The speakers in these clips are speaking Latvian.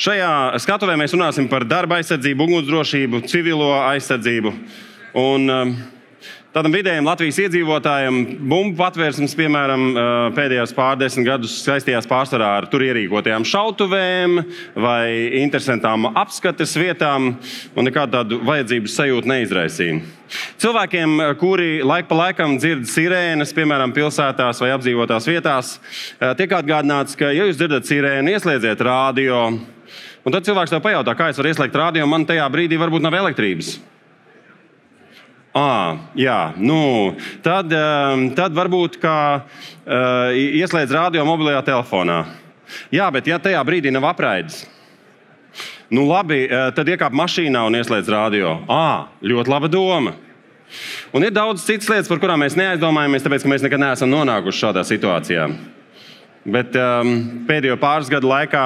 Šajā skatuvē mēs runāsim par darba aizsardzību, ugunsdrošību, civilo aizsardzību. Un tādam vidējam Latvijas iedzīvotājam bumbu patvērsmes, piemēram, pēdējos pārdesmit gadus saistījās pārsvarā ar tur ierīkotajām šautuvēm vai interesantām apskates vietām, un nekādu tādu vajadzības sajūtu neizraisīja. Cilvēkiem, kuri laik pa laikam dzird sirēnas, piemēram, pilsētās vai apdzīvotās vietās, tiek atgādināts, ka, ja jūs dzirdat sirēnu, ieslēdziet rādio. Un tad cilvēks tev pajautā, kā es varu ieslēgt rādio, man tajā brīdī varbūt nav elektrības. Tad varbūt, ka ieslēdz rādio mobilajā telefonā. Jā, bet ja tajā brīdī nav apraides, labi, tad iekāp mašīnā un ieslēdz rādio. Ļoti laba doma. Un ir daudz citas lietas, par kurām mēs neaizdomājamies, tāpēc, ka mēs nekad neesam nonākuši šādā situācijā. Bet pēdējo pāris gadu laikā,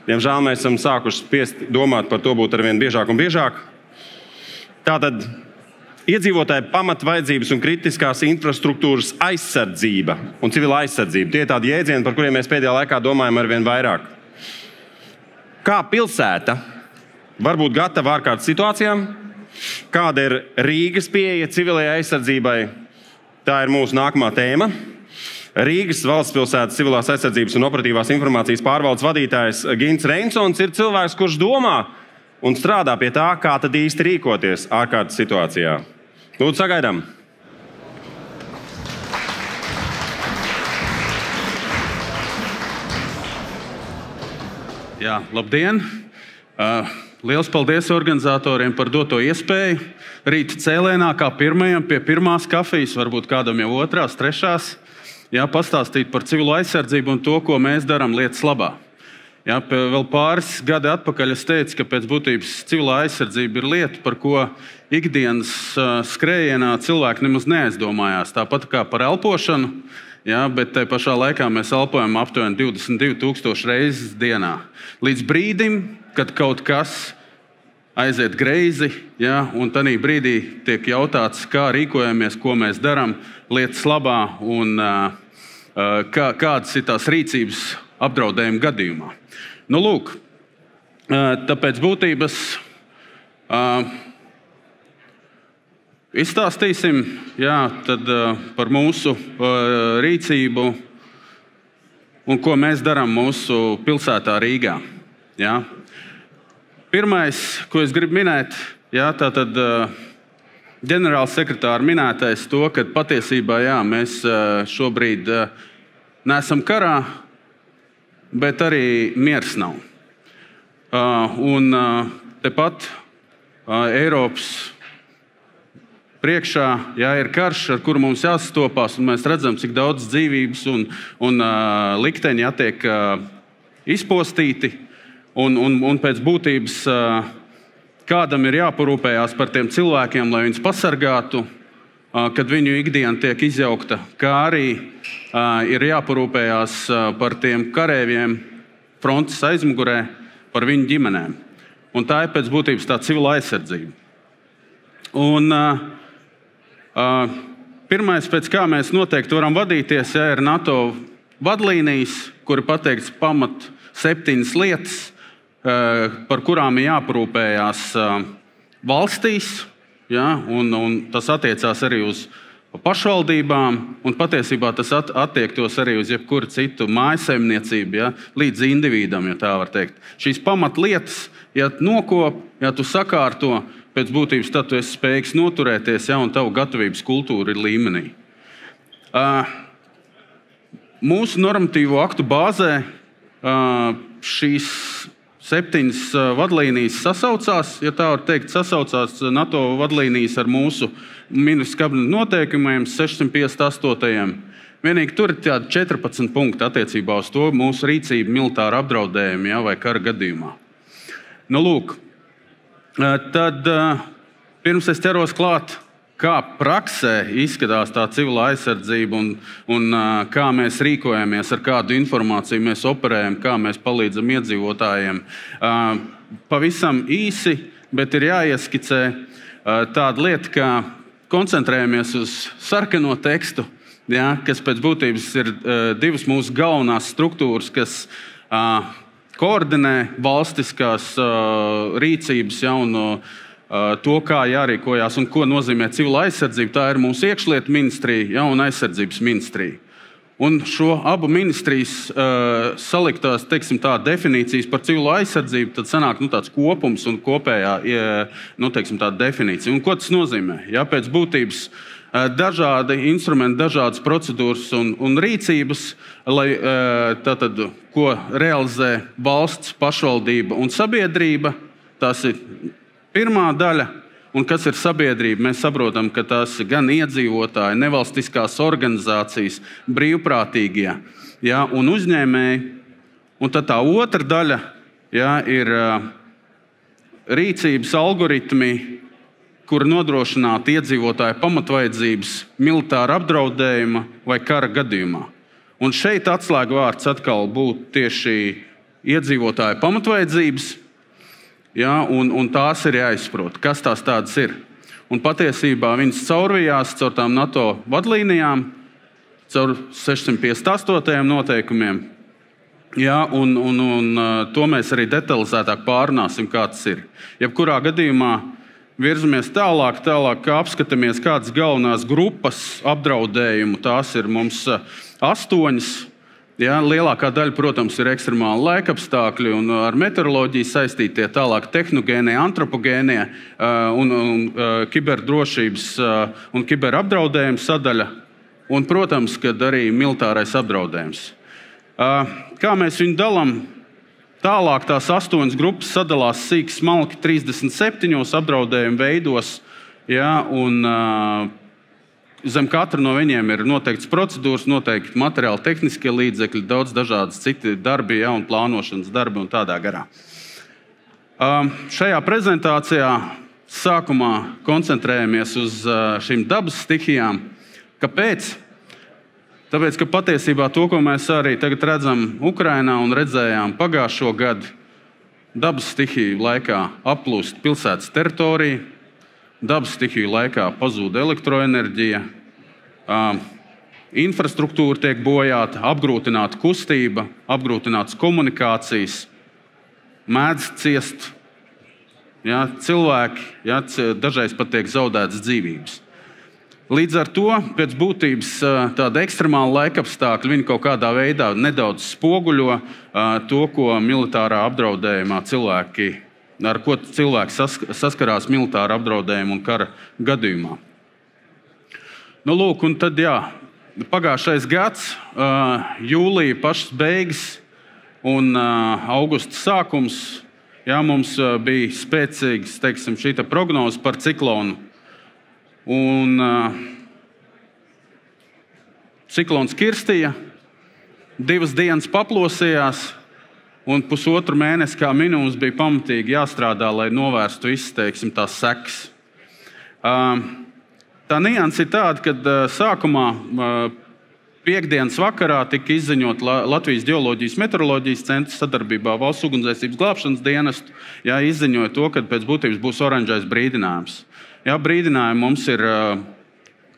diemžēl, mēs esam sākuši spiest domāt par to būt arvien biežāk un biežāk. Tātad iedzīvotāju pamatvajadzības un kritiskās infrastruktūras aizsardzība un civila aizsardzība. Tie ir tādi jēdzieni, par kuriem mēs pēdējā laikā domājam arvien vairāk. Kā pilsēta var būt gatava ārkārtas situācijām? Kāda ir Rīgas pieeja civilajai aizsardzībai? Tā ir mūsu nākamā tēma. Rīgas valstspilsētas civilās aizsardzības un operatīvās informācijas pārvaldes vadītājs Gints Reinsons ir cilvēks, kurš domā un strādā pie tā, kā tad īsti rīkoties ārkārtas situācijā. Lūdzu, sagaidām! Jā, labdien! Liels paldies organizatoriem par doto iespēju. Rīta cēlienā kā pirmajam pie pirmās kafijas, varbūt kādam jau otrās, trešās, pastāstīt par civilo aizsardzību un to, ko mēs darām lietas labā. Vēl pāris gadi atpakaļ es teicu, ka pēc būtības civilā aizsardzība ir lieta, par ko ikdienas skrējienā cilvēki nemaz neaizdomājās. Tāpat kā par elpošanu, bet tai pašā laikā mēs elpojam aptuveni 22,000 reizes dienā. Līdz brīdim, kad kaut kas aiziet greizi, un tanī brīdī tiek jautāts, kā rīkojamies, ko mēs darām lietas labā un kādas ir tās rīcības apdraudējuma gadījumā. Lūk, tāpēc būtības izstāstīsim tad par mūsu rīcību un ko mēs darām mūsu pilsētā Rīgā. Pirmais, ko es gribu minēt, tātad ģenerāla sekretāra minētais to, ka patiesībā mēs šobrīd neesam karā, bet arī miers nav. Un tepat Eiropas priekšā ir karš, ar kuru mums jāsastopās, un mēs redzam, cik daudz dzīvības un likteņi tiek izpostīti, un pēc būtības kādam ir jāparūpējās par tiem cilvēkiem, lai viņus pasargātu, kad viņu ikdiena tiek izjaukta, kā arī ir jāparūpējās par tiem karēviem frontes aizmugurē, par viņu ģimenēm. Un tā ir pēc būtības tā civila aizsardzība. Un pirmais, pēc kā mēs noteikti varam vadīties, ir NATO vadlīnijas, kur ir pateikts pamat 7 lietas, par kurām ir jāparūpējās valstīs, un tas attiecās arī uz pašvaldībām, un patiesībā tas attiektos arī uz jebkuru citu mājasaimniecību, līdz individam, ja tā var teikt. Šīs pamatlietas, ja nokop, ja tu sakārto, pēc būtības tad tu esi spējīgs noturēties, un tavu gatavības kultūra ir līmenī. Mūsu normatīvo aktu bāzē šīs 7 vadlīnijas sasaucās, ja tā var teikt, sasaucās NATO vadlīnijas ar mūsu ministru kabineta noteikumiem 658. Vienīgi tur ir tādi 14 punkti attiecībā uz to mūsu rīcību militāra apdraudējuma vai kara gadījumā. Lūk, tad pirms es ķeros klāt, kā praksē izskatās tā civilā aizsardzība un kā mēs rīkojamies, ar kādu informāciju mēs operējam, kā mēs palīdzam iedzīvotājiem. Pavisam īsi, bet ir jāieskicē tāda lieta, ka koncentrējamies uz sarkano tekstu, kas pēc būtības ir 2 mūsu galvenās struktūras, kas koordinē valstiskās rīcības, un to, kā jārīkojās un ko nozīmē civila aizsardzība. Tā ir mūsu iekšlietu ministrija, un aizsardzības ministrija. Un šo abu ministrijas saliktās, teiksim, tā definīcijas par civilo aizsardzību, tad sanāk tāds kopums un kopējā, teiksim, tā definīcija. Un ko tas nozīmē? Pēc būtības dažādi instrumenti, dažādas procedūras un rīcības, lai tātad, ko realizē valsts, pašvaldība un sabiedrība. Tas ir pirmā daļa. Un kas ir sabiedrība? Mēs saprotam, ka tās ir gan iedzīvotāji, nevalstiskās organizācijas, brīvprātīgie, un uzņēmēji. Un tad tā otra daļa ir rīcības algoritmi, kur nodrošināt iedzīvotāju pamatvajadzības militāra apdraudējuma vai kara gadījumā. Un šeit atslēgvārds atkal būtu tieši iedzīvotāju pamatvajadzības. Un tās ir jāizprot, kas tās tādas ir. Un patiesībā viņas caurvijās caur tām NATO vadlīnijām, caur 658. noteikumiem. Un to mēs arī detalizētāk pārunāsim, kā tas ir. Jebkurā gadījumā virzamies tālāk, kā apskatāmies, kādas galvenās grupas apdraudējumu. Tās ir mums 8. Lielākā daļa, protams, ir ekstremāli laikapstākļi un ar meteoroloģiju saistītie, tālāk tehnogēnie, antropogēnie un kiberdrošības un kiberapdraudējuma sadaļa. Un, protams, kad arī militārais apdraudējums. Kā mēs viņu dalām? Tālāk tās 8 grupas sadalās sīk smalki 37 apdraudējumu veidos, un zem katra no viņiem ir noteikts procedūras, noteikti materiāli, tehniskie līdzekļi, daudz dažādas citi darbi, un plānošanas darbi un tādā garā. Šajā prezentācijā sākumā koncentrējamies uz šīm dabas stihijām. Kāpēc? Tāpēc, ka patiesībā to, ko mēs arī tagad redzam Ukrainā un redzējām pagājušo gadu, dabas stihiju laikā aplūst pilsētas teritorija, dabas stihiju laikā pazūd elektroenerģija, infrastruktūra tiek bojāta, apgrūtināta kustība, apgrūtinātas komunikācijas, mēdz ciest cilvēki, dažreiz pat tiek zaudētas dzīvības. Līdz ar to pēc būtības tāda ekstremāla laikapstākļa viņi kaut kādā veidā nedaudz spoguļo to, ko militārā apdraudējumā ar ko cilvēki saskarās militāra apdraudējuma un kara gadījumā. Lūk, un tad pagājušais gads, jūlija pašas beigas un augusta sākums, mums bija spēcīgs, teiksim, šī prognoze par ciklonu. Un ciklons Kirstija 2 dienas paplosījās, un pusotru mēnesi kā minimums bija pamatīgi jāstrādā, lai novērstu visu, teiksim, tās sekas. Tā nianse ir tāda, ka sākumā piektdienas vakarā tika izziņot Latvijas ģeoloģijas meteoroloģijas centra sadarbībā Valsts ugunsdzēsības glābšanas dienestu, izziņoja to, ka pēc būtības būs oranžais brīdinājums. Brīdinājumi mums ir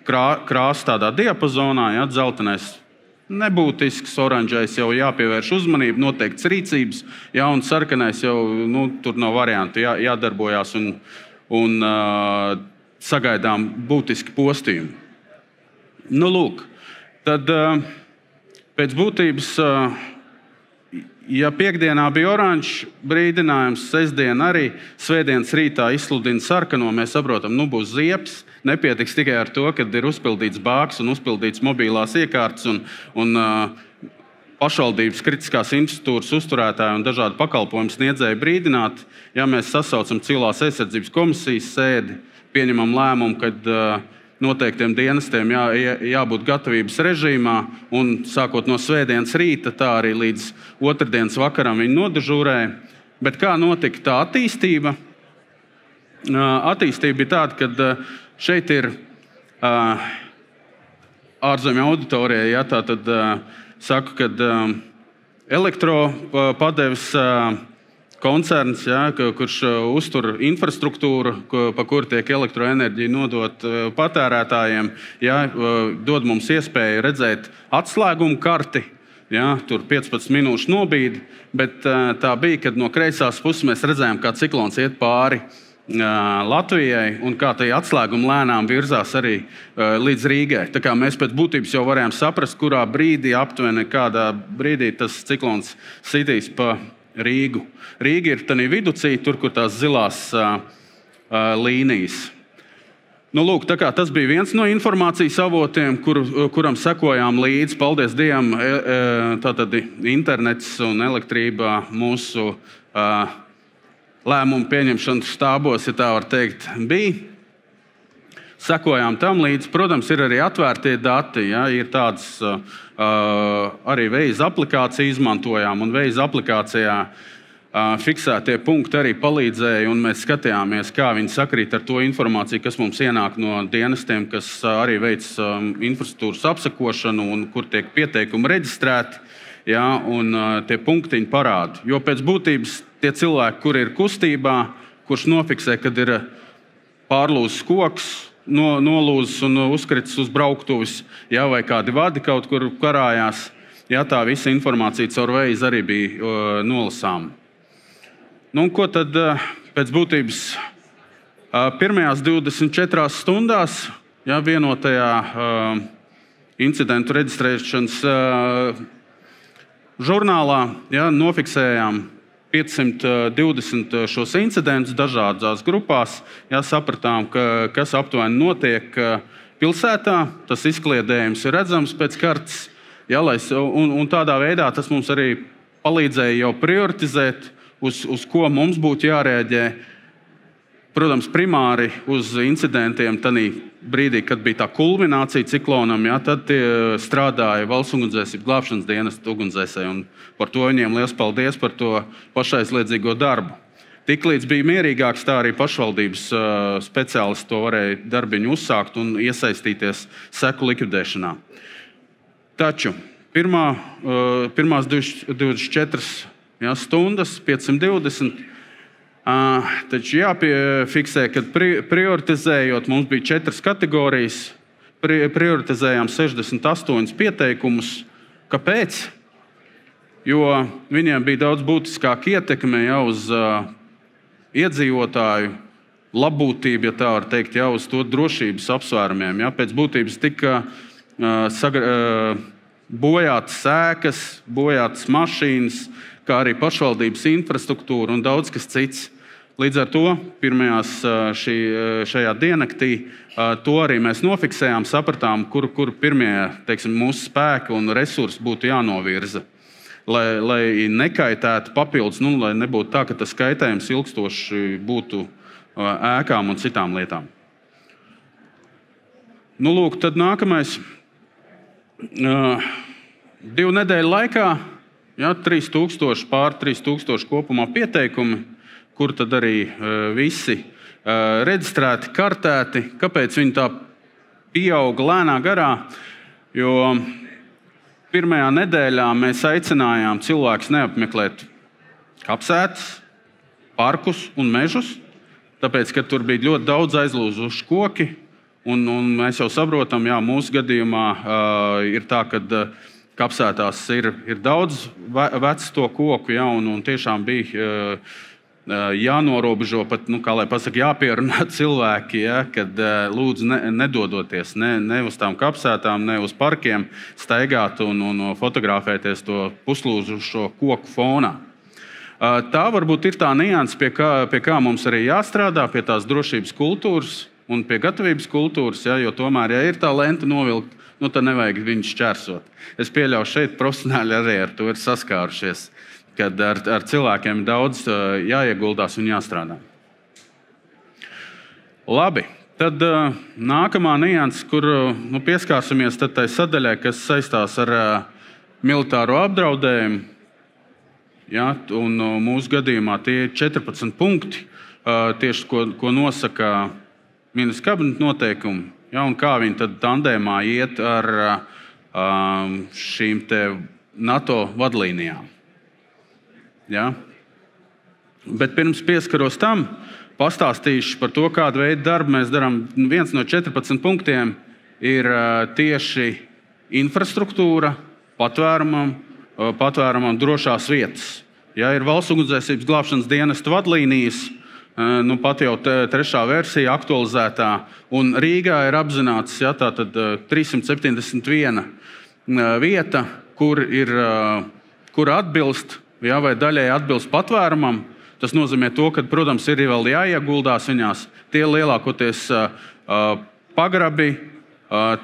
krāsa tādā diapazonā, dzeltenais nebūtisks, oranžais jau jāpievērš uzmanība, noteikts rīcības, un sarkanais jau tur nav variantu, jādarbojās un sagaidām būtiski postījumi. Lūk, tad pēc būtības, ja piekdienā bija oranžs brīdinājums, sestdien arī, svētdienas rītā izsludina sarkano, mēs saprotam, būs ziepes. Nepietiks tikai ar to, kad ir uzpildīts bāks un uzpildīts mobilās iekārtas un pašvaldības kritiskās infrastruktūras uzturētāji un dažādi pakalpojumu sniedzēji brīdināt. Ja mēs sasaucam civilās aizsardzības komisijas sēdi, pieņemam lēmumu, kad noteiktiem dienestiem jābūt gatavības režīmā, un sākot no svētdienas rīta, tā arī līdz otrdienas vakaram viņi nodežūrēja. Bet kā notika tā attīstība? Attīstība bija tāda, ka šeit ir ārzemju auditorija, tātad saku, ka elektropadeves koncerns, kurš uztur infrastruktūru, pa kuru tiek elektroenerģija nodot patērētājiem, dod mums iespēju redzēt atslēgumu karti. Ja, tur 15 minūšu nobīdi, bet tā bija, kad no kreisās puses mēs redzējām, kā ciklons iet pāri Latvijai un kā tai atslēguma lēnām virzās arī līdz Rīgai. Tā kā mēs pēc būtības jau varējām saprast, kurā brīdī aptuveni kādā brīdī tas ciklons sitīs pa Rīgu. Rīga ir tādā viducī, tur, kur tās zilās līnijas. Nu, lūk, tā kā tas bija viens no informācijas avotiem, kuram sekojām līdzi. Paldies Dievam, tātad internets un elektrība mūsu lēmumu pieņemšanas štābos, ja tā var teikt, bija. Sekojām tam līdzi. Protams, ir arī atvērtie dati. Ja, ir tādas arī Waze aplikācija izmantojām, un Waze aplikācijā fiksētie punkti arī palīdzēja, un mēs skatījāmies, kā viņi sakrīt ar to informāciju, kas mums ienāk no dienestiem, kas arī veic infrastruktūras apsekošanu un kur tiek pieteikumi reģistrēti. Ja, un tie punktiņi parāda. Jo pēc būtības tie cilvēki, kuri ir kustībā, kurš nofiksē, kad ir pārlūzis koks, nolūzis un uzkritis uz brauktuves, ja, vai kādi vadi kaut kur karājās, ja, tā visa informācija caur Waze arī bija nolasāma. Nu, ko tad pēc būtības pirmajās 24 stundās, ja, vienotajā incidentu reģistrēšanas žurnālā, ja, nofiksējām 520 šos incidentus dažādās grupās. Ja, sapratām, kas aptuveni notiek pilsētā. Tas izkliedējums ir redzams pēc kartes. Ja, un tādā veidā tas mums arī palīdzēja jau prioritizēt, uz ko mums būtu jārēģē. Protams, primāri uz incidentiem tādā brīdī, kad bija tā kulminācija ciklonam, ja, tad strādāja Valsts ugunsdzēsības glābšanas dienesta ugunsdzēsēji, un par to viņiem liels paldies par to pašaizliedzīgo darbu. Tiklīdz bija mierīgāks, tā arī pašvaldības speciālisti to varēja darbiņu uzsākt un iesaistīties seku likvidēšanā. Taču pirmās 24 ja, stundas, 520, taču jāpiefiksē, ka prioritizējot, mums bija 4 kategorijas, prioritizējām 68 pieteikumus. Kāpēc? Jo viņiem bija daudz būtiskāka ietekme jau uz iedzīvotāju labbūtību, ja tā var teikt, jau uz to drošības apsvērumiem. Ja? Pēc būtības tika bojātas ēkas, bojātas mašīnas, kā arī pašvaldības infrastruktūra un daudz kas cits. Līdz ar to šajā diennaktī to arī mēs nofiksējām, sapratām, kur pirmie, teiksim, mūsu spēki un resursi būtu jānovirza, lai nekaitētu papildus, lai nebūtu tā, ka tas kaitējums ilgstoši būtu ēkām un citām lietām. Nu, lūk, tad nākamais. 2 nedēļu laikā, ja, 3000, pār 3000 kopumā pieteikumi, kur tad arī visi reģistrēti, kartēti. Kāpēc viņi tā pieauga lēnā garā? Jo pirmajā nedēļā mēs aicinājām cilvēkus neapmeklēt kapsētas, parkus un mežus, tāpēc, ka tur bija ļoti daudz aizlūzuši koki, un mēs jau saprotam, jā, mūsu gadījumā ir tā, ka kapsētās ir daudz vecu to koku, ja, un tiešām bija jānorobežo, pat, kā lai pasaka, jāpierunā cilvēki, ja, kad lūdzu nedodoties ne uz tām kapsētām, ne uz parkiem, staigāt un fotografēties to puslūzušo koku fonā. Tā varbūt ir tā nianse, pie kā mums arī jāstrādā, pie tās drošības kultūras un pie gatavības kultūras, ja, jo tomēr, ja ir tā lenta novilkt, tad nevajag viņu šķērsot. Es pieļauju, šeit profesionāļi arī ar to ir saskārušies, kad ar cilvēkiem daudz jāieguldās un jāstrādā. Labi, tad nākamā nianse, kur pieskārsimies tai sadaļai, kas saistās ar militāro apdraudējumu, ja, un mūsu gadījumā tie ir 14 punkti, tieši ko nosaka ministra kabineta noteikumi, ja, un kā viņi tad tandēmā iet ar šīm te NATO vadlīnijām. Ja? Bet pirms pieskaros tam, pastāstīšu par to, kādu veidu darbu mēs darām. Viens no 14 punktiem ir tieši infrastruktūra patvērumam patvērumam drošās vietas. Ja ir Valsts ugunsdzēsības glābšanas dienesta vadlīnijas, pat jau trešā versija aktualizētā, un Rīgā ir apzināts tātad 371 vieta, kur atbilst, vai daļai atbilst patvērumam. Tas nozīmē to, ka, protams, ir vēl jāieguldās viņās. Tie lielākoties pagrabi,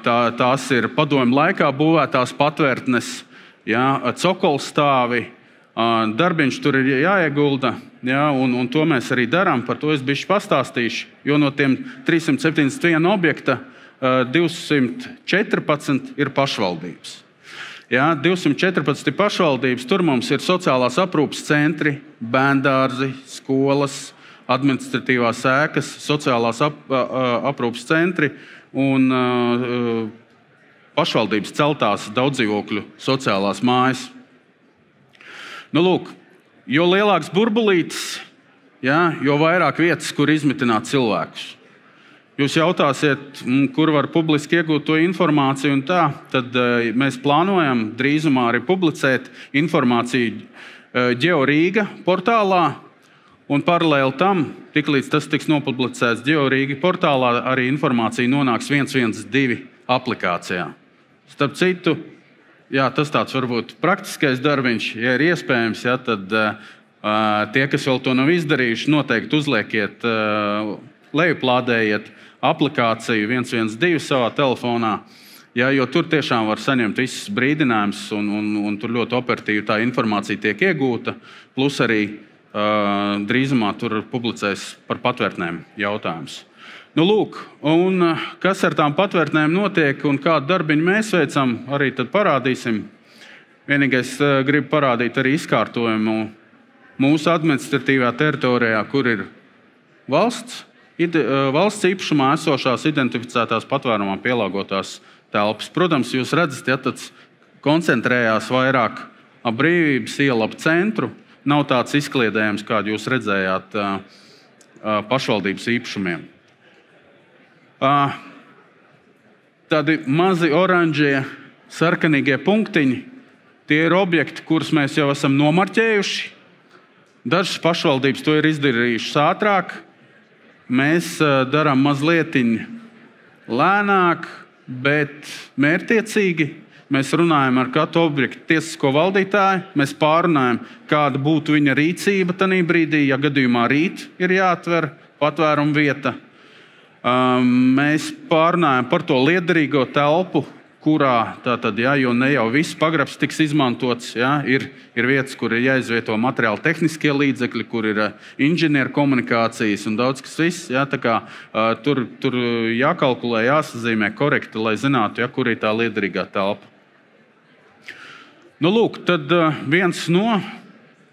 tās ir padomju laikā būvētās patvērtnes, cokolstāvi, darbiņš tur ir jāiegulda, un to mēs arī darām, par to es bišķi pastāstīšu, jo no tiem 371 objekta 214 ir pašvaldības. 214 pašvaldības, tur mums ir sociālās aprūpes centri, bērndārzi, skolas, administratīvās ēkas, sociālās aprūpes centri un pašvaldības celtās daudzdzīvokļu sociālās mājas. Lūk, jo lielāks burbulītis, jo vairāk vietas, kur izmitināt cilvēkus. Jūs jautāsiet, kur var publiski iegūt to informāciju un tā, tad mēs plānojam drīzumā arī publicēt informāciju GeoRīga portālā, un paralēli tam, tiklīdz tas tiks nopublicēts GeoRīga portālā, arī informācija nonāks 112 aplikācijā. Starp citu, tas tāds varbūt praktiskais darbiņš, ja ir iespējams, tad tie, kas vēl to nav izdarījuši, noteikti uzliekiet, lejuplādējiet aplikāciju 112 savā telefonā, jo tur tiešām var saņemt visus brīdinājumus, un tur ļoti operatīvi tā informācija tiek iegūta, plus arī drīzumā tur publicēs par patvērtnēm jautājums. Lūk, un kas ar tām patvērtnēm notiek un kādu darbiņu mēs veicam, arī tad parādīsim. Vienīgais gribu parādīt arī izkārtojumu mūsu administratīvā teritorijā, kur ir valsts īpašumā esošās identificētās patvērumā pielāgotās telpas. Protams, jūs redzat, tāds koncentrējās vairāk ap Brīvības ielu, ap centru. Nav tāds izkliedējums, kādu jūs redzējāt pašvaldības īpašumiem. Tādi mazi oranžie, sarkanīgie punktiņi, tie ir objekti, kurus mēs jau esam nomarķējuši. Dažas pašvaldības to ir izdarījušas ātrāk. Mēs darām mazlietiņ lēnāk, bet mērķtiecīgi. Mēs runājam ar katru objektu tiesisko valdītāju, mēs pārunājam, kāda būtu viņa rīcība tajā brīdī, ja gadījumā rīt ir jāatver patvērumu vieta. Mēs pārunājam par to liederīgo telpu, kurā tātad, jo ne jau viss pagrabs tiks izmantots, ir vietas, kur ir jāizvieto materiāli tehniskie līdzekļi, kur ir inženieru komunikācijas un daudz kas viss. Tā kā tur jākalkulē, jāsazīmē korekti, lai zinātu, kur ir tā liederīgā telpa. Lūk, tad viens no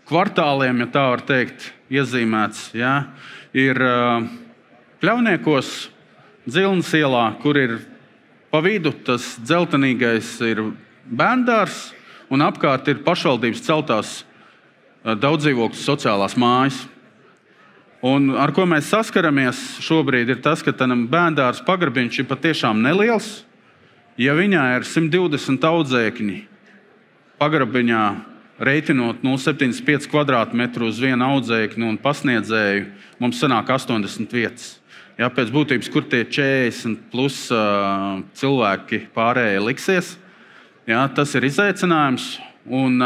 kvartāliem, ja tā var teikt, iezīmēts, ir Pļavniekos, Dzilnas ielā, kur ir pa vidu tas dzeltenīgais ir bērndārs, un apkārt ir pašvaldības celtās daudzdzīvokļu sociālās mājas. Un ar ko mēs saskaramies šobrīd ir tas, ka tam bērndārs pagrabiņš ir patiešām neliels. Ja viņā ir 120 audzēkņi pagrabiņā, reiķinot 0,75 kvadrātmetru uz vienu audzēkni un pasniedzēju, mums sanāk 80 vietas. Pēc būtības, kur tie 40 plus cilvēki pārējie liksies, tas ir izaicinājums. Un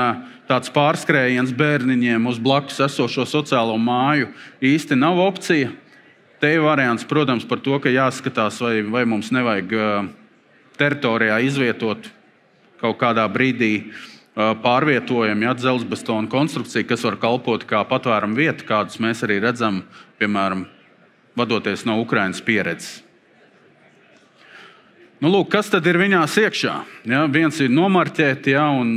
tāds pārskrējiens bērniņiem uz blakus esošo sociālo māju īsti nav opcija. Te ir variants, protams, par to, ka jāskatās, vai mums nevajag teritorijā izvietot kaut kādā brīdī pārvietojumu, dzelzbetona konstrukciju, kas var kalpot kā patvērumu vieta, kādus mēs arī redzam, piemēram, vadoties no Ukrainas pieredzes. Lūk, kas tad ir viņās iekšā? Viens ir nomarķēt, un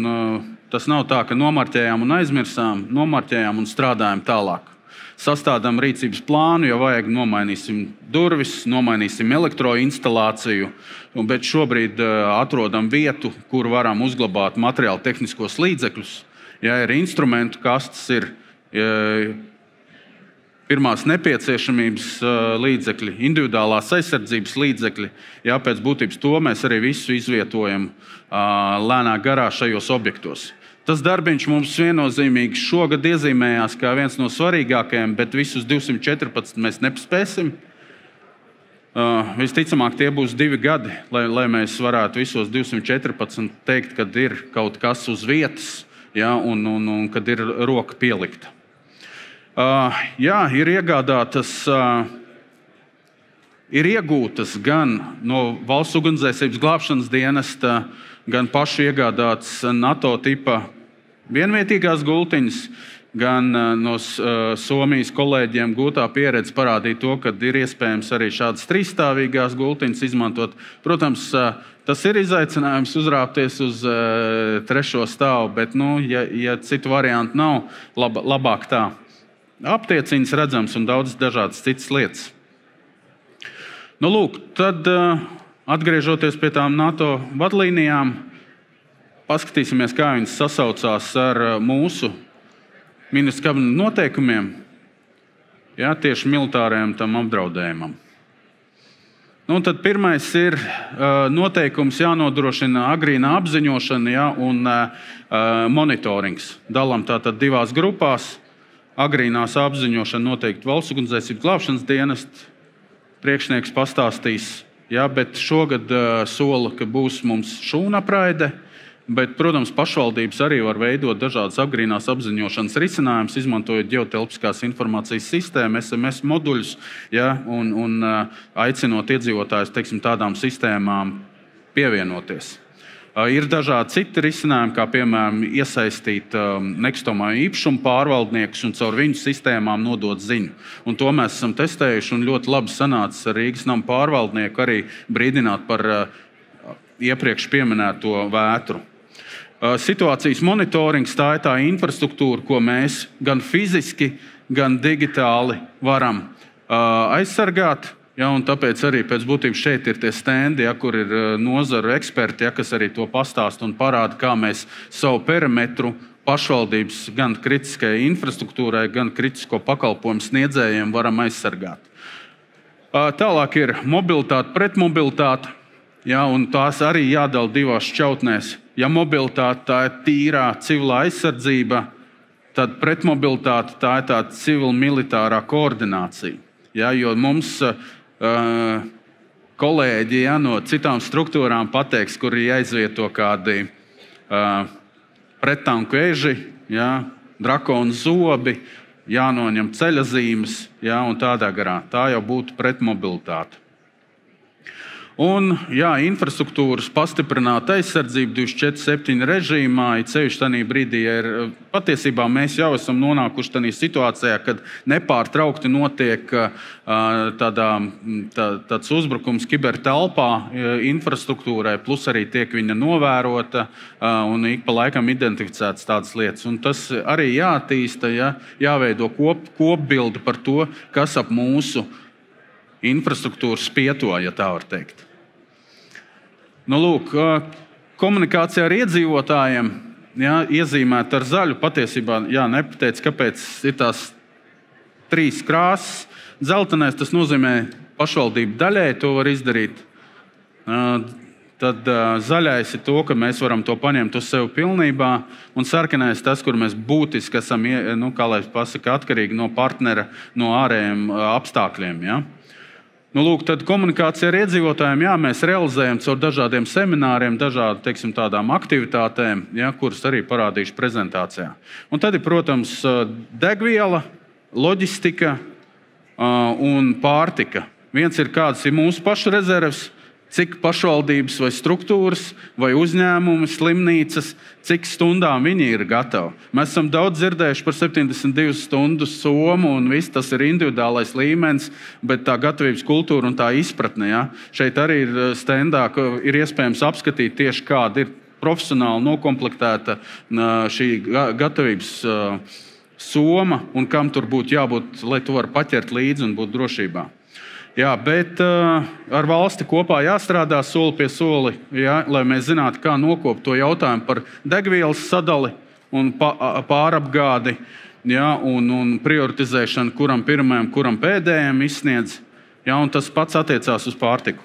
tas nav tā, ka nomarķējām un aizmirsām, nomarķējām un strādājam tālāk. Sastādām rīcības plānu, ja vajag, nomainīsim durvis, nomainīsim elektroinstalāciju, bet šobrīd atrodam vietu, kur varam uzglabāt materiālu tehniskos līdzekļus. Ir instrumentu kastes, ir pirmās nepieciešamības līdzekļi, individuālās aizsardzības līdzekļi. Pēc būtības to mēs arī visu izvietojam lēnā garā šajos objektos. Tas darbiņš mums viennozīmīgi šogad iezīmējās kā viens no svarīgākajiem, bet visus 214 mēs nepaspēsim. Visticamāk, tie būs 2 gadi, lai mēs varētu visos 214 teikt, kad ir kaut kas uz vietas, ja, un kad ir roka pielikta. Ir iegādātas, ir iegūtas gan no Valsts ugunsdzēsības glābšanas dienesta, gan paši iegādātas NATO tipa vienvietīgās gultiņas, gan no Somijas kolēģiem gūtā pieredze parādīja to, ka ir iespējams arī šādas 3-stāvīgās gultiņas izmantot. Protams, tas ir izaicinājums uzrāpties uz 3. stāvu, bet, ja citu variantu nav, labāk tā. Aptieciņas redzams un daudz dažādas citas lietas. Tad atgriežoties pie tām NATO vadlīnijām, paskatīsimies, kā viņas sasaucās ar mūsu ministru kabineta noteikumiem, tieši militārajam tam apdraudējumam. Tad pirmais ir noteikums jānodrošina agrīnā apziņošana un monitorings. Dalām tātad 2 grupās. Agrīnās apziņošana noteikti Valsts ugunsdzēsības glābšanas dienesta priekšnieks pastāstīs. Bet šogad sola, ka būs mums šūnapraide, bet, protams, pašvaldības arī var veidot dažādas agrīnās apziņošanas risinājumus, izmantojot ģeotelpiskās informācijas sistēmu, SMS moduļus, un aicinot iedzīvotājus, tādām sistēmām pievienoties. Ir dažādi citi risinājumi, kā piemēram iesaistīt nekustamā īpašuma pārvaldniekus un caur viņu sistēmām nodot ziņu. Un to mēs esam testējuši un ļoti labi sanācis ar Rīgas nama pārvaldnieku arī brīdināt par iepriekš pieminēto vētru. Situācijas monitorings tā ir tā infrastruktūra, ko mēs gan fiziski, gan digitāli varam aizsargāt. Un tāpēc arī pēc būtības šeit ir tie stendi, kur ir nozaru eksperti, kas arī to pastāsta un parāda, kā mēs savu perimetru pašvaldības gan kritiskajai infrastruktūrai, gan kritisko pakalpojumu sniedzējiem varam aizsargāt. Tālāk ir mobilitāte, pretmobilitāte, un tās arī jādala 2 šķautnēs. Ja mobilitāte tā ir tīrā civilā aizsardzība, tad pretmobilitāte tā ir tā civil-militārā koordinācija. Jo mums kolēģi no citām struktūrām pateiks, kur ir jāizvieto kādi prettanku eži, drakonu zobi, jānoņem ceļazīmes un tādā garā. Tā jau būtu pretmobilitāte. Un, infrastruktūras pastiprināta aizsardzība 24/7 režīmā, ceļš tajā brīdī ir patiesībā mēs jau esam nonākuši tādā situācijā, kad nepārtraukti notiek tāds uzbrukums kibertelpā infrastruktūrai, plus arī tiek viņa novērota un ik pa laikam identificētas tādas lietas. Un tas arī jāattīsta, jāveido kopbilde par to, kas ap mūsu infrastruktūru spieto, ja tā var teikt. Komunikācija ar iedzīvotājiem iezīmēta ar zaļu. Patiesībā nepateic, kāpēc ir tās 3 krāsas. Dzeltenais tas nozīmē pašvaldība daļēji to var izdarīt. Tad zaļais ir to, ka mēs varam to paņemt uz sevi pilnībā. Un sarkanais tas, kur mēs būtiski esam atkarīgi no partnera, no ārējiem apstākļiem. Tad komunikācija ar iedzīvotājiem mēs realizējam caur dažādiem semināriem, tādām aktivitātēm, kuras arī parādīšu prezentācijā. Un tad ir, protams, degviela, loģistika un pārtika. Viens ir kādas ir mūsu pašu rezerves, cik pašvaldības vai struktūras vai uzņēmumi, slimnīcas, cik stundām viņi ir gatavi. Mēs esam daudz dzirdējuši par 72 stundu somu, un viss tas ir individuālais līmenis, bet tā gatavības kultūra un tā izpratne. Šeit arī ir stendā, ka ir iespējams apskatīt tieši kāda ir profesionāli nokomplektēta šī gatavības soma un kam tur būtu jābūt, lai to var paķert līdzi un būt drošībā. Bet ar valsti kopā jāstrādā soli pie soli, lai mēs zinātu, kā nokopt to jautājumu par degvielas sadali un pārapgādi un prioritizēšanu, kuram pirmajam, kuram pēdējiem izsniedz. Un tas pats attiecās uz pārtiku.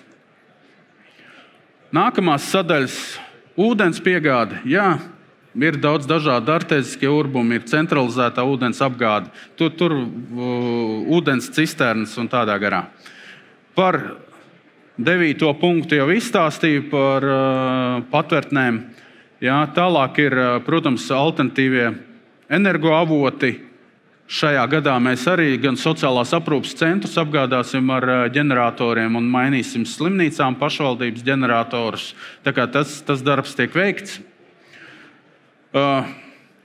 Nākamās sadaļas - ūdens piegāde. Ir daudz dažādu artēziskie urbumi, ir centralizētā ūdens apgāde, tur ūdens cisternas un tādā garā. Par 9. punktu jau izstāstīju par patvērtnēm. Jā, tālāk ir, protams, alternatīvie energoavoti. Šajā gadā mēs arī gan sociālās aprūpes centrus apgādāsim ar ģeneratoriem un mainīsim slimnīcām pašvaldības ģeneratorus. Tā kā tas darbs tiek veikts.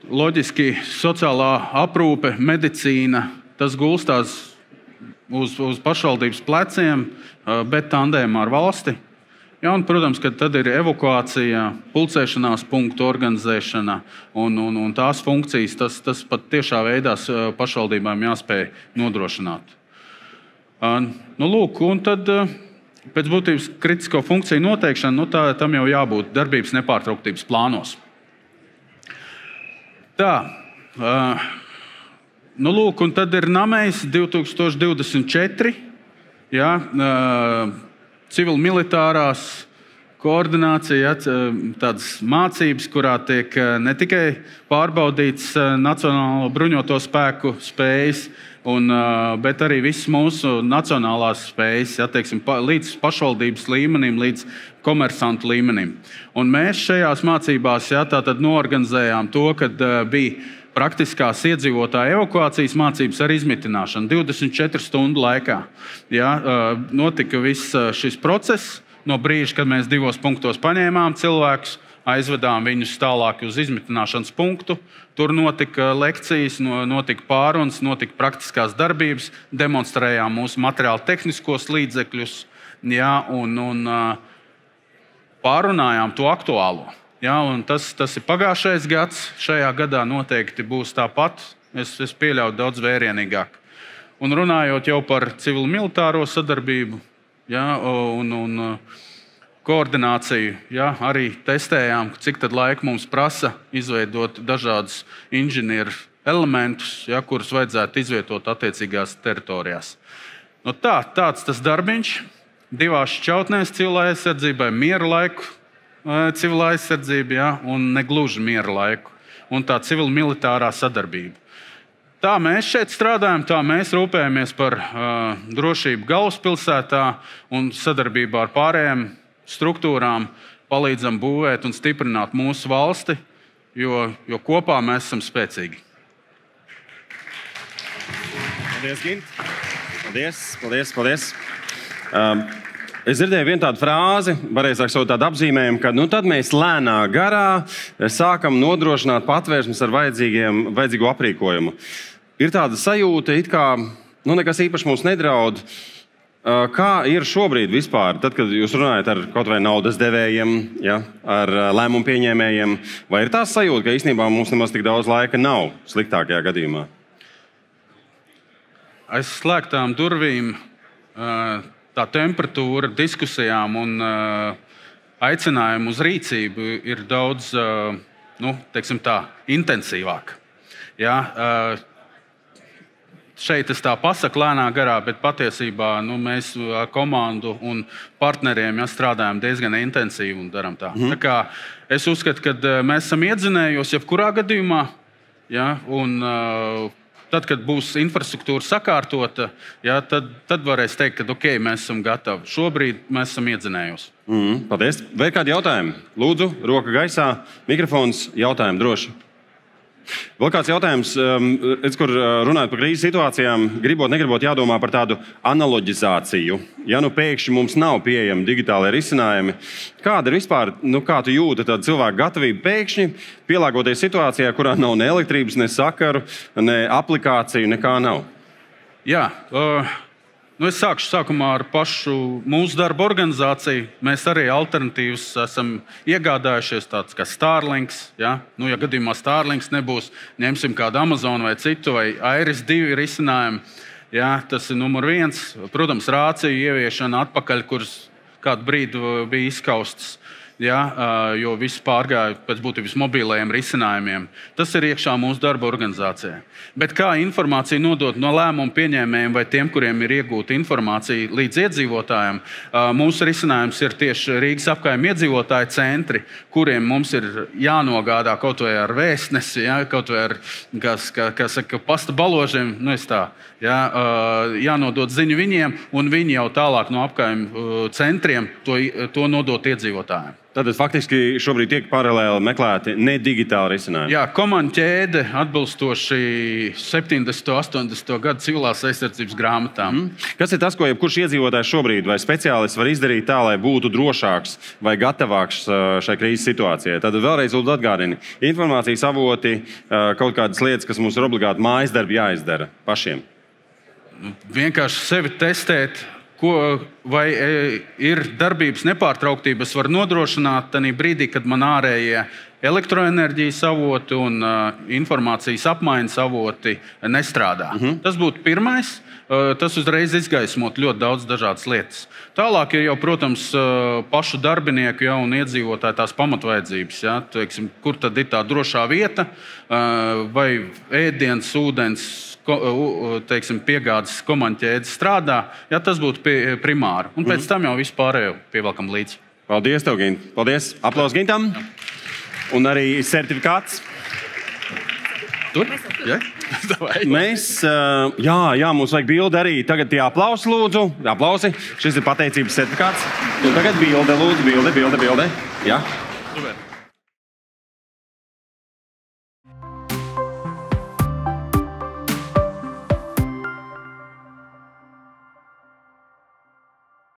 Loģiski sociālā aprūpe, medicīna, tas gulstās uz pašvaldības pleciem, bet tandēmā ar valsti. Ja, un, protams, ka tad ir evakuācija, pulcēšanās punktu organizēšana un tās funkcijas, tas pat tiešā veidā pašvaldībām jāspēj nodrošināt. Lūk, un tad pēc būtības kritisko funkciju noteikšana, tam jau jābūt darbības nepārtrauktības plānos. Tā, lūk, un tad ir Namejs 2024, jā, civil-militārās koordinācija, tādas mācības, kurā tiek ne tikai pārbaudīts Nacionālo bruņoto spēku spējas, bet arī visas mūsu nacionālās spējas, ja, teiksim, līdz pašvaldības līmenim, līdz komersantu līmenim. Un mēs šajās mācībās tātad noorganizējām to, kad bija praktiskās iedzīvotāju evakuācijas mācības ar izmitināšanu 24 stundu laikā. Ja, notika viss šis process no brīža, kad mēs 2 punktos paņēmām cilvēkus, aizvedām viņus tālāk uz izmitināšanas punktu. Tur notika lekcijas, notika pārunas, notika praktiskās darbības, demonstrējām mūsu materiālu tehniskos līdzekļus, ja, un pārunājām to aktuālo. Ja, un tas ir pagājušais gads, šajā gadā noteikti būs tāpat. Es pieļauju daudz vērienīgāk. Un runājot jau par civil-militāro sadarbību, ja, un koordināciju, ja, arī testējām, cik tad laika mums prasa izveidot dažādus inženieru elementus, ja, kurus vajadzētu izvietot attiecīgās teritorijās. Tāds tas darbiņš. 2 šķautnēs civilā aizsardzībai, miera laiku civilā aizsardzība, ja, un negluži miera laiku. Un tā civil-militārā sadarbība. Tā mēs šeit strādājam, tā mēs rūpējamies par drošību galvaspilsētā un sadarbībā ar pārējām struktūrām palīdzam būvēt un stiprināt mūsu valsti, jo kopā mēs esam spēcīgi. Paldies, Gint. Paldies. Es dzirdēju vienu tādu frāzi, pareizāk savu tādu apzīmējumu, ka tad mēs lēnā garā sākam nodrošināt patvērsmes ar vajadzīgo aprīkojumu. Ir tāda sajūta, it kā nekas īpaši mums nedraud. Kā ir šobrīd vispār, tad, kad jūs runājat ar kaut vai naudas devējiem, ja, ar lēmumu pieņēmējiem, vai ir tā sajūta, ka īstenībā mums nemaz tik daudz laika nav sliktākajā gadījumā? Aiz slēgtām durvīm tā temperatūra diskusijām un aicinājumu uz rīcību ir daudz intensīvāka. Ja, šeit es tā pasaku lēnā garā, bet patiesībā mēs ar komandu un partneriem strādājam diezgan intensīvi un darām tā. Tā kā es uzskatu, ka mēs esam iedzinējos jebkurā gadījumā, ja, un tad, kad būs infrastruktūra sakārtota, ja, tad varēs teikt, ka ok, mēs esam gatavi. Šobrīd mēs esam iedzinējos. Paldies. Vai ir kādi jautājumi? Lūdzu, roka gaisā, mikrofons, jautājumi droši. Vēl kāds jautājums, kur runājot par krīzes situācijām, gribot, negribot jādomā par tādu analoģizāciju. Ja pēkšņi mums nav pieejami digitālie risinājumi, kāda ir vispār, kā tu jūti tādu cilvēku gatavību pēkšņi pielāgoties situācijā, kurā nav ne elektrības, ne sakaru, ne aplikāciju, nekā nav? Jā, es sākšu sākumā ar pašu mūsu darba organizāciju. Mēs arī alternatīvas esam iegādājušies, tāds kā Starlinks. Ja, ja gadījumā Starlinks nebūs, ņemsim kādu Amazon vai citu, vai Iris 2 risinājumu. Ja, tas ir numur 1. Protams, rāciju ieviešana atpakaļ, kuras kādu brīdi bija izkaustas. jo viss pārgāja pēc būtības mobilajiem risinājumiem. Tas ir iekšā mūsu darba organizācijā. Bet kā informāciju nodot no lēmumu pieņēmējiem vai tiem, kuriem ir iegūta informācija līdz iedzīvotājiem, mūsu risinājums ir tieši Rīgas apkaime iedzīvotāju centri, kuriem mums ir jānogādā kaut vai ar vēstnesi, kaut vai ar, kā saka, pasta baložiem, jānodot ziņu viņiem, un viņi jau tālāk no apkaime centriem to nodot iedzīvotājiem. Tad faktiski šobrīd tiek paralēli meklēti ne digitāli risinājumi. Jā, komandu ķēde atbilstoši 70. un 80. gadu civilās aizsardzības grāmatām. Kas ir tas, ko jebkurš iedzīvotājs šobrīd vai speciālists var izdarīt tā, lai būtu drošāks vai gatavāks šai krīzes situācijai? Tad vēlreiz lūdzu atgādini. Informācijas avoti, kaut kādas lietas, kas mums ir obligāti mājas darbi jāizdara pašiem. Vienkārši sevi testēt. Vai ir darbības nepārtrauktības var nodrošināt tajā brīdī, kad man ārējie elektroenerģijas avoti un informācijas apmaiņas avoti nestrādā. Tas būtu pirmais. Tas uzreiz izgaismot ļoti daudz dažādas lietas. Tālāk ir jau, protams, pašu darbinieku un iedzīvotāju tās pamatvajadzības. Teiksim, kur tad ir tā drošā vieta, vai ēdiens, ūdens, teiksim, piegādes komandu ķēdes strādā, tas būtu primāri. Un pēc tam jau vispārējo pievelkam līdzi. Paldies tev, Gint. Paldies. Aplaus Gintam. Un arī sertifikāts. Tur? Ja? Mēs, mums vajag bildi arī. Tagad aplausi, lūdzu. Aplausi. Šis ir pateicības sertifikāts. Un tagad bilde, lūdzu. Bilde. Jā. Super.